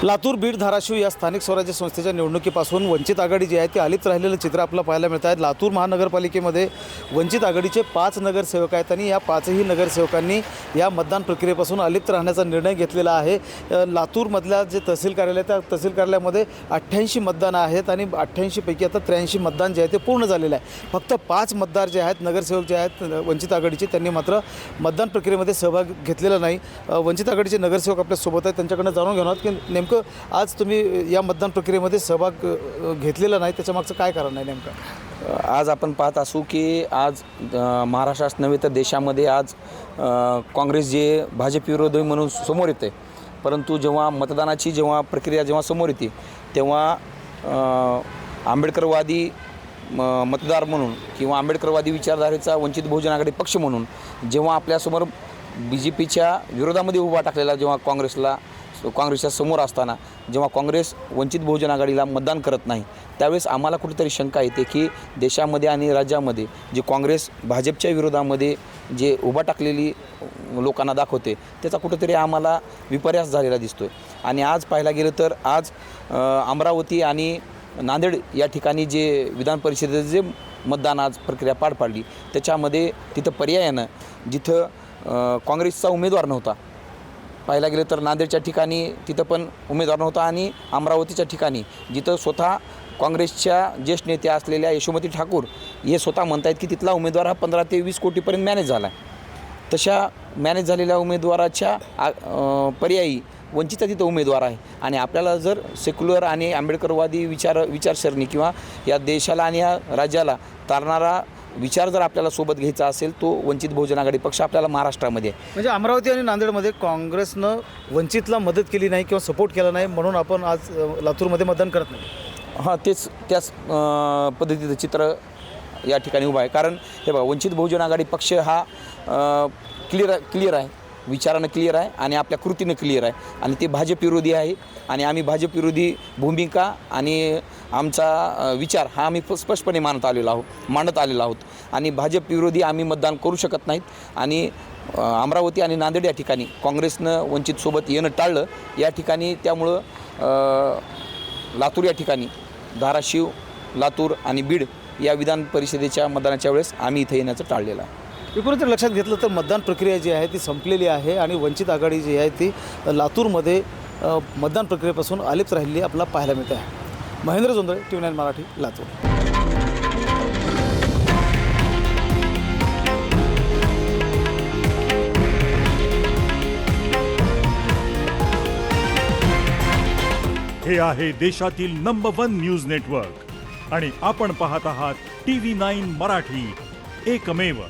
लातूर, बीड, धाराशिव या स्थानिक स्वराज्य संस्थेच्या निवडणुकीपासून वंचित आघाडी जी आहे ती अलिप्त राहिलेलं चित्र आपल्याला पाहायला मिळत आहे। लातूर महानगरपालिकेमध्ये वंचित आघाडीचे 5 नगरसेवक आहेत आणि या 5ही नगरसेवकांनी या मतदान प्रक्रियेपासून अलिप्त राहण्याचा निर्णय घेतलेला आहे। लातूरमधल्या जे तहसील कार्यालय त्या तहसील कार्यालयामध्ये 88 मतदान आहेत आणि 88 पैकी आता 83 मतदान जे आहे ते पूर्ण झालेलं आहे। फक्त 5 मतदार जे आहेत, नगरसेवक जे आहेत वंचित आघाडीचे, त्यांनी मात्र मतदान प्रक्रियेमध्ये सहभाग घेतलेला नाही। वंचित आघाडीचे नगरसेवक आपल्यासोबत आहेत, त्यांच्याकडनं जाणून घेणार आहोत की नेमकं आज तुम्ही या मतदान प्रक्रियेमध्ये सहभाग घेतलेला नाही, त्याच्यामागचं काय कारण आहे नेमकं? आज आपण पाहत असू की आज महाराष्ट्रात नव्हे तर देशामध्ये आज काँग्रेस जे भाजप विरोधी म्हणून समोर येते, परंतु जेव्हा मतदानाची प्रक्रिया जेव्हा समोर येते तेव्हा आंबेडकरवादी मतदार म्हणून किंवा आंबेडकरवादी विचारधारेचा वंचित बहुजन आघाडी पक्ष म्हणून जेव्हा आपल्यासमोर BJPच्या विरोधामध्ये उभा टाकलेला जेव्हा काँग्रेसच्या समोर असताना जेव्हा काँग्रेस वंचित बहुजन आघाडीला मतदान करत नाही, त्यावेळेस आम्हाला कुठेतरी शंका येते की देशामध्ये आणि राज्यामध्ये जे काँग्रेस भाजपच्या विरोधामध्ये जे उभा टाकलेली लोकांना दाखवते त्याचा कुठेतरी आम्हाला विपर्यास झालेला दिसतो आहे। आणि आज पाहायला गेलं तर आज अमरावती आणि नांदेड या ठिकाणी जे विधान परिषदेचे जे मतदान आज प्रक्रिया पार पाडली त्याच्यामध्ये तिथं पर्यायानं जिथं काँग्रेसचा उमेदवार नव्हता, पाहायला गेलं तर नांदेडच्या ठिकाणी तिथं पण उमेदवार नव्हता आणि अमरावतीच्या ठिकाणी जिथं स्वतः काँग्रेसच्या ज्येष्ठ नेत्या असलेल्या यशोमती ठाकूर हे स्वतः म्हणत आहेत की तिथला उमेदवार हा 15 ते 20 कोटीपर्यंत मॅनेज झाला आहे। तशा मॅनेज झालेल्या उमेदवाराच्या पर्यायी वंचितचा तिथं उमेदवार आहे। आणि आपल्याला जर सेक्युलर आणि आंबेडकरवादी विचारसरणी किंवा या देशाला आणि या राज्याला तारणारा विचार जर आपल्याला सोबत घ्यायचा असेल तो वंचित बहुजन आघाडी पक्ष आपल्याला महाराष्ट्रामध्ये म्हणजे अमरावती आणि नांदेडमध्ये काँग्रेसनं वंचितला मदत केली नाही किंवा सपोर्ट केला नाही म्हणून आपण आज लातूरमध्ये मतदान करत नाही। हां, त्याच पद्धतीचं चित्र या ठिकाणी उभं आहे। कारण हे बघा, वंचित बहुजन आघाडी पक्ष हा क्लिअर आहे, विचारानं क्लिअर आहे आणि आपल्या कृतीनं क्लिअर आहे आणि ते भाजप विरोधी आहे आणि आम्ही भाजप विरोधी भूमिका आणि आमचा विचार हा आम्ही स्पष्टपणे मांडत आलेलो आहोत आणि भाजप विरोधी आम्ही मतदान करू शकत नाहीत। आणि अमरावती आणि नांदेड या ठिकाणी काँग्रेसनं वंचितसोबत येणं टाळलं या ठिकाणी, त्यामुळं लातूर या ठिकाणी धाराशिव, लातूर आणि बीड या विधान परिषदेच्या मतदानाच्या वेळेस आम्ही इथे येण्याचं टाळलेलं आहे। एकूणच जर लक्षात घेतलं तर मतदान प्रक्रिया जी आहे ती संपलेली आहे आणि वंचित आघाडी जी आहे ती लातूरमध्ये मतदान प्रक्रियेपासून अलिप्त राहिलेली आपल्याला पाहायला मिळते आहे। महेंद्र जोंधळे, TV9 मराठी, लातूर। हे आहे देशातील नंबर 1 न्यूज नेटवर्क आणि आपण पाहत आहात TV9 मराठी, एकमेव।